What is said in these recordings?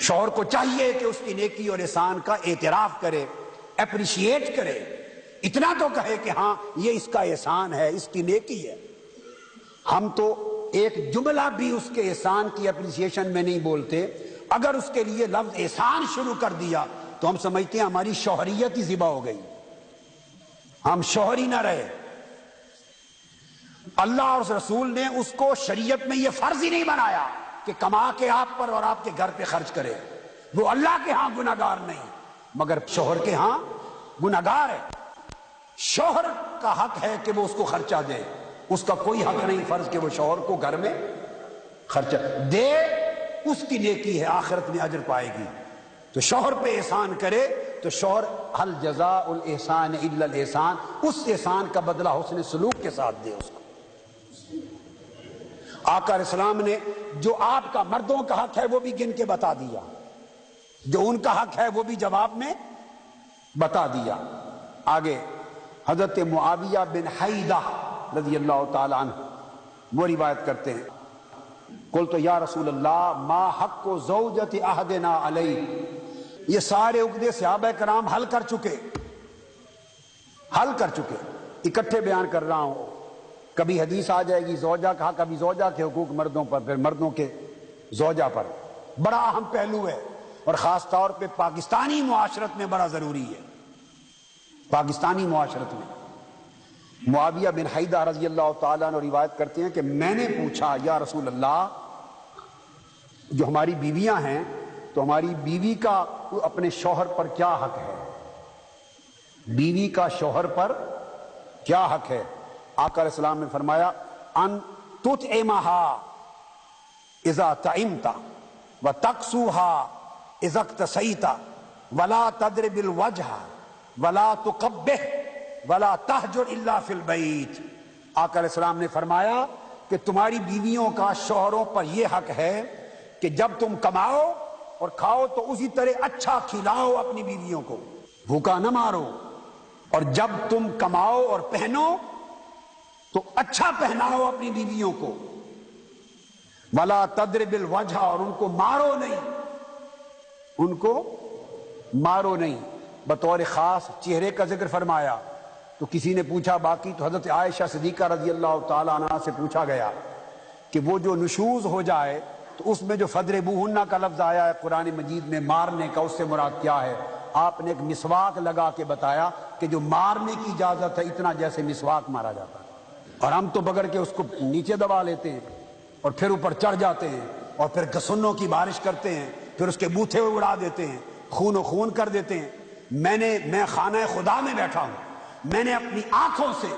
شوہر کو چاہیے کہ اس کی نیکی اور احسان کا اعتراف کرے، اپریشیٹ کرے، اتنا تو کہے کہ ہاں یہ اس کا احسان ہے، اس کی نیکی ہے۔ ہم تو ایک جملہ بھی اس کے احسان کی اپریسیشن میں نہیں بولتے۔ اگر اس کے لیے لفظ احسان شروع کر دیا تو ہم سمجھتے ہیں ہماری شوہریت ہی ذبح ہو گئی، ہم شوہر ہی نہ رہے۔ اللہ اور اس رسول نے اس کو شریعت میں یہ فرض ہی نہیں بنایا کہ کما کے آپ پر اور آپ کے گھر پہ خرچ کرے۔ وہ اللہ کے ہاں گناہگار نہیں، مگر شوہر کے ہاں گناہگار ہے۔ شوہر کا حق ہے کہ وہ اس کو خرچہ دے، اس کا کوئی حق نہیں فرض کہ وہ شوہر کو گھر میں خرچہ دے۔ اس کی نیکی ہے، آخرت میں اجر پائے گی۔ تو شوہر پہ احسان کرے تو شوہر حل جزاء الاحسان الا الاحسان، اس احسان کا بدلہ حسن سلوک کے ساتھ دے اس کو۔ آقا علیہ السلام نے جو آپ کا مردوں کا حق ہے وہ بھی گن کے بتا دیا، جو ان کا حق ہے وہ بھی جواب میں بتا دیا۔ آگے حضرت معاویہ بن حیدہ رضی اللہ تعالی عنہ وہ روایت کرتے ہیں، قلت یا رسول اللہ ما حق زوجت احدنا علیہ۔ یہ سارے عقدے صحابہ کرام حل کر چکے، اکٹھے بیان کر رہا ہوں۔ کبھی حدیث آ جائے گی زوجہ کا، کبھی زوجہ کے حقوق مردوں پر، پھر مردوں کے زوجہ پر۔ بڑا اہم پہلو ہے اور خاص طور پہ پاکستانی معاشرت میں بڑا ضروری ہے۔ پاکستانی معاشرت میں معاویہ بن حیدہ رضی اللہ تعالیٰ عنہ روایت کرتے ہیں کہ میں نے پوچھا یا رسول اللہ، جو ہماری بیویاں ہیں تو ہماری بیوی کا اپنے شوہر پر کیا حق ہے؟ بیوی کا شوہر پر کیا حق ہے؟ آقا علیہ السلام نے فرمایا ان تطعمها اذا طعمت وتقسوها اذا اقتصیت ولا تضرب الوجه ولا تقبح ولا تہجر الا فی البیت۔ آقا علیہ السلام نے فرمایا کہ تمہاری بیویوں کا شوہروں پر یہ حق ہے کہ جب تم کماؤ اور کھاؤ تو اسی طرح اچھا کھلاؤ اپنی بیویوں کو، بھوکا نہ مارو، اور جب تم کماؤ اور پہنو تو اچھا پہناؤ اپنی بیویوں کو، ولا تضرب الوجہ، اور ان کو مارو نہیں، بطور خاص چہرے کا ذکر فرمایا۔ تو کسی نے پوچھا، باقی تو حضرت عائشہ صدیقہ رضی اللہ تعالیٰ عنہ سے پوچھا گیا کہ وہ جو نشوز ہو جائے تو اس میں جو فضربوہن کا لفظ آیا ہے قرآن مجید میں مارنے کا، اس سے مراد کیا ہے؟ آپ نے ایک مسواک لگا کے بتایا کہ جو مارنے کی اجازت ہے اتنا جیسے مسواک مارا جاتا ہے، اور ہم تو پکڑ کے اس کو نیچے دبا لیتے ہیں اور پھر اوپر چڑھ جاتے ہیں اور پھر گسنوں کی بارش کرتے ہیں، پھر اس کے بوتھے اڑا دیتے ہیں، خون و خون کر دیتے ہیں۔ میں خانہ خدا میں بیٹھا ہوں، میں نے اپنی آنکھوں سے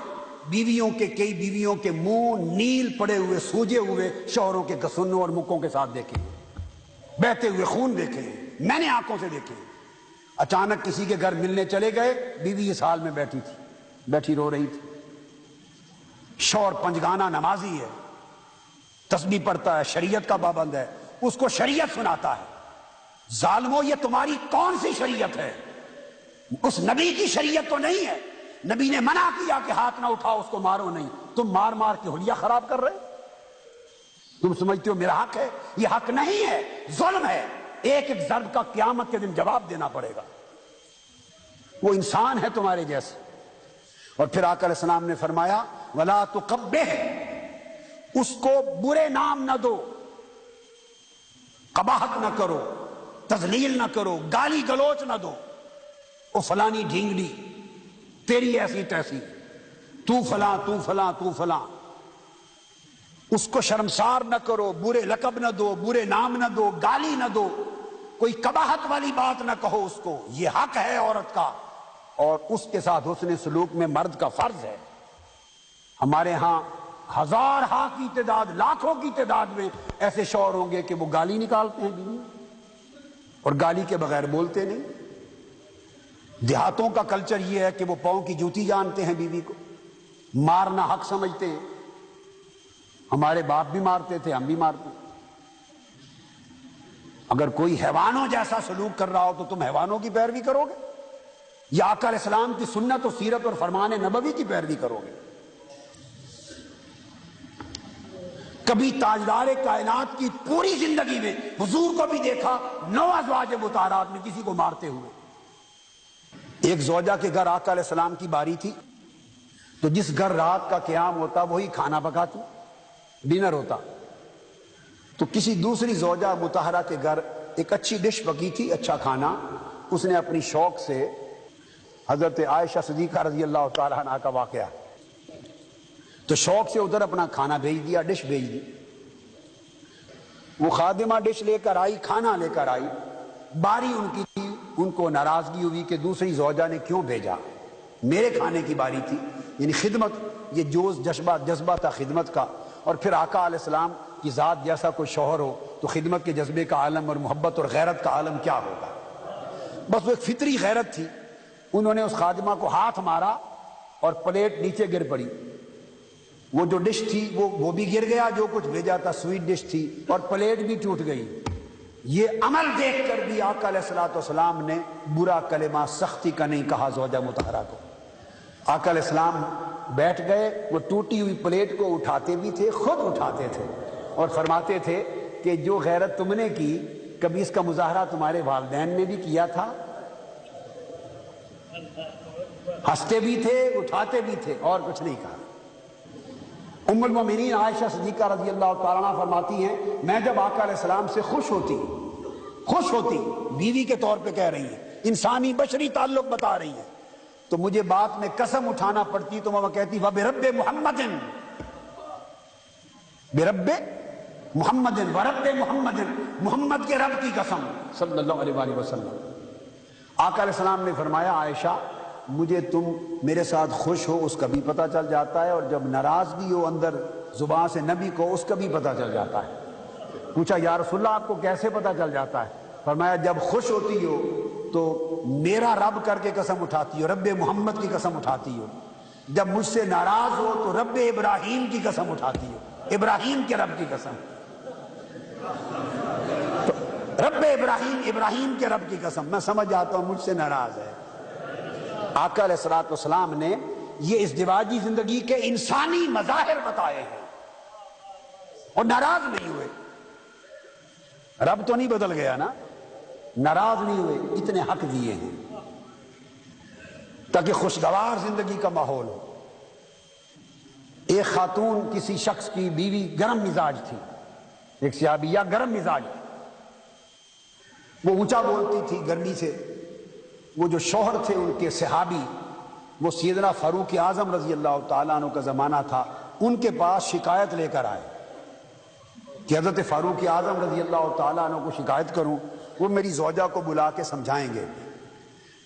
کئی بیویوں کے منہ نیل پڑے ہوئے، سوجے ہوئے شوہروں کے گسنوں اور مکوں کے ساتھ دیکھے، بہتے ہوئے خون دیکھے، میں نے آنکھوں سے دیکھے۔ اچانک کسی کے گھر ملنے چلے گئے، بیوی اس حال میں بیٹھی رو رہی تھی۔ شوہر پنجگانہ نمازی ہے، تسبیح پڑھتا ہے، شریعت کا پابند ہے، اس کو شریعت سناتا ہے۔ ظالمو، یہ تمہاری کون سی شریعت ہے؟ اس نبی کی شریعت تو نہیں ہے۔ نبی نے منع کیا کہ ہاتھ نہ اٹھاؤ، اس کو مارو نہیں، تم مار مار کے حلیہ خراب کر رہے، تم سمجھتے ہو میرا حق ہے؟ یہ حق نہیں ہے، ظلم ہے۔ ایک ایک ضرب کا قیامت کے دن جواب دینا پڑے گا۔ وہ انسان ہے تمہارے جیسے۔ اور پھر آقا علیہ السلام نے فرمایا ولا تقبح، اس کو برے نام نہ دو، قباحت نہ کرو، تذلیل نہ کرو، گالی گلوچ نہ دو، او فلانی ڈھینگلی، تیری ایسی تیسی، تو فلاں تو فلاں تو فلاں، اس کو شرمسار نہ کرو، برے لقب نہ دو، برے نام نہ دو، گالی نہ دو، کوئی قباحت والی بات نہ کہو اس کو۔ یہ حق ہے عورت کا، اور اس کے ساتھ حسن سلوک میں مرد کا فرض ہے۔ ہمارے ہاں ہزارہا کی تعداد، لاکھوں کی تعداد میں ایسے شوہر ہوں گے کہ وہ گالی نکالتے ہیں بیوی، اور گالی کے بغیر بولتے نہیں۔ دیہاتوں کا کلچر یہ ہے کہ وہ پاؤں کی جوتی جانتے ہیں بیوی کو، مارنا حق سمجھتے ہیں۔ ہمارے باپ بھی مارتے تھے، ہم بھی مارتے۔ اگر کوئی حیوانوں جیسا سلوک کر رہا ہو تو تم حیوانوں کی پیروی کرو گے یا آقا علیہ السلام کی سنت و سیرت اور فرمان نبوی کی پیروی کرو گے؟ کبھی تاجدار کائنات کی پوری زندگی میں حضور کو بھی دیکھا 9 ازواج مطہرات میں کسی کو مارتے ہوئے۔ ایک زوجہ کے گھر آقا علیہ السلام کی باری تھی، تو جس گھر رات کا قیام ہوتا وہی کھانا پکاتی، ڈنر ہوتا۔ تو کسی دوسری زوجہ مطہرہ کے گھر ایک اچھی ڈش پکی تھی، اچھا کھانا، اس نے اپنی شوق سے، حضرت عائشہ صدیقہ رضی اللہ تعالیٰ عنہا کا واقعہ، تو شوق سے ادھر اپنا کھانا بھیج دیا، ڈش بھیج دی۔ وہ خادمہ ڈش لے کر آئی، کھانا لے کر آئی، باری ان کی تھی، ان کو ناراضگی ہوئی کہ دوسری زوجہ نے کیوں بھیجا، میرے کھانے کی باری تھی۔ یعنی خدمت، یہ جوش جذبہ تھا خدمت کا۔ اور پھر آقا علیہ السلام کی ذات جیسا کوئی شوہر ہو تو خدمت کے جذبے کا عالم اور محبت اور غیرت کا عالم کیا ہوگا۔ بس وہ ایک فطری غیرت تھی۔ انہوں نے اس خادمہ کو ہاتھ مارا اور پلیٹ نیچے گر پڑی، وہ جو ڈش تھی وہ بھی گر گیا، جو کچھ بھیجا تھا سویٹ ڈش تھی، اور پلیٹ بھی ٹوٹ گئی۔ یہ عمل دیکھ کر بھی آقا علیہ السلام نے برا کلمہ سختی کا نہیں کہا زوجہ مطہرہ کو۔ آقا علیہ السلام بیٹھ گئے، وہ ٹوٹی ہوئی پلیٹ کو اٹھاتے بھی تھے، خود اٹھاتے تھے، اور فرماتے تھے کہ جو غیرت تم نے کی، کبھی اس کا مظاہرہ تمہارے والدین نے بھی کیا تھا؟ ہنستے بھی تھے، اٹھاتے بھی تھے، اور کچھ نہیں کہا۔ ام المومنین عائشہ صدیقہ رضی اللہ تعالیٰ عنہ فرماتی ہیں، میں جب آقا علیہ السلام سے خوش ہوتی بیوی کے طور پہ کہہ رہی ہیں، انسانی بشری تعلق بتا رہی ہیں، تو مجھے بات میں قسم اٹھانا پڑتی، تو میں کہتی وَبِرَبِّ مُحَمَّدٍ، بِرَبِّ مُحَمَّدٍ وَرَبِّ مُحَمَّدٍ، محمد کے رب کی قسم صلی اللہ علیہ وآلہ وسلم۔ آقا علیہ السلام نے فرمایا، عائشہ مجھے تم میرے ساتھ خوش ہو اس کا بھی پتہ چل جاتا ہے، اور جب ناراضگی ہو اندر زبان سے نبی کو، اس کا بھی پتہ چل جاتا ہے۔ پوچھا یا رسول اللہ آپ کو کیسے پتہ چل جاتا ہے؟ فرمایا جب خوش ہوتی ہو تو میرا رب کر کے قسم اٹھاتی ہو، رب محمد کی قسم اٹھاتی ہو، جب مجھ سے ناراض ہو تو رب ابراہیم کی قسم اٹھاتی ہو، ابراہیم کے رب کی قسم، تو رب ابراہیم کے رب کی قسم، میں سمجھ جاتا ہوں مجھ سے ناراض ہے۔ آقا علیہ السلام نے یہ ازدواجی زندگی کے انسانی مظاہر بتائے ہیں، اور ناراض نہیں ہوئے۔ رب تو نہیں بدل گیا نا، ناراض نہیں ہوئے، اتنے حق دیے ہیں تاکہ خوشگوار زندگی کا ماحول ہو۔ ایک خاتون کسی شخص کی بیوی گرم مزاج تھی، ایک صحابیہ گرم مزاج تھی، وہ اونچا بولتی تھی گرمی سے۔ وہ جو شوہر تھے ان کے صحابی، وہ سیدنا فاروق اعظم رضی اللہ تعالیٰ عنہ کا زمانہ تھا، ان کے پاس شکایت لے کر آئے کہ حضرت فاروق اعظم رضی اللہ تعالیٰ عنہ کو شکایت کروں، وہ میری زوجہ کو بلا کے سمجھائیں گے۔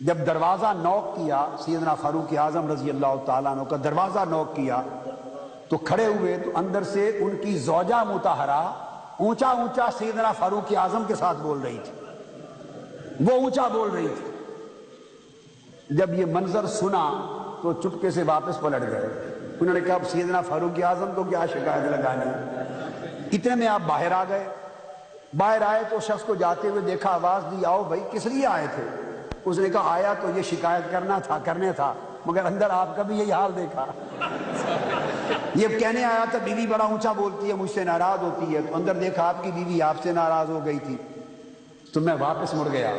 جب دروازہ نوک کیا، سیدنا فاروق اعظم رضی اللہ تعالیٰ عنہ کا دروازہ نوک کیا تو کھڑے ہوئے، تو اندر سے ان کی زوجہ مطہرہ اونچا سیدنا فاروق اعظم کے ساتھ بول رہی تھی، وہ اونچا بول رہی تھی۔ جب یہ منظر سنا تو چپکے سے واپس پلٹ گئے۔ انہوں نے کہا اب سیدنا فاروق اعظم کو کیا شکایت لگانی۔ اتنے میں آپ باہر آ گئے۔ باہر آئے تو شخص کو جاتے ہوئے دیکھا، آواز دی آؤ بھائی کس لیے آئے تھے؟ اس نے کہا آیا تو یہ شکایت کرنے تھا، مگر اندر آپ کا بھی یہی حال دیکھا۔ یہ کہنے آیا تھا بیوی بڑا اونچا بولتی ہے، مجھ سے ناراض ہوتی ہے، تو اندر دیکھا آپ کی بیوی آپ سے ناراض ہو گئی تھی، تو میں واپس مڑ گیا۔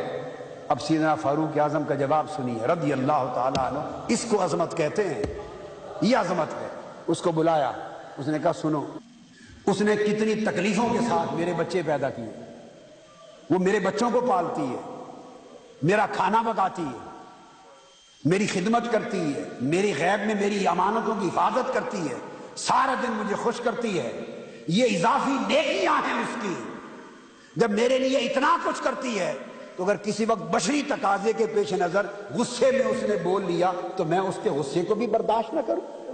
اب سیدنا فاروق اعظم کا جواب سنیے رضی اللہ تعالیٰ عنہ، اس کو عظمت کہتے ہیں، یہ عظمت ہے۔ اس کو بلایا، اس نے کہا سنو، اس نے کتنی تکلیفوں کے ساتھ میرے بچے پیدا کیے، وہ میرے بچوں کو پالتی ہے، میرا کھانا پکاتی ہے، میری خدمت کرتی ہے، میری غیب میں میری امانتوں کی حفاظت کرتی ہے، سارا دن مجھے خوش کرتی ہے، یہ اضافی نیکیاں ہیں اس کی۔ جب میرے لیے اتنا کچھ کرتی ہے تو اگر کسی وقت بشری تقاضے کے پیش نظر غصے میں اس نے بول لیا تو میں اس کے غصے کو بھی برداشت نہ کروں؟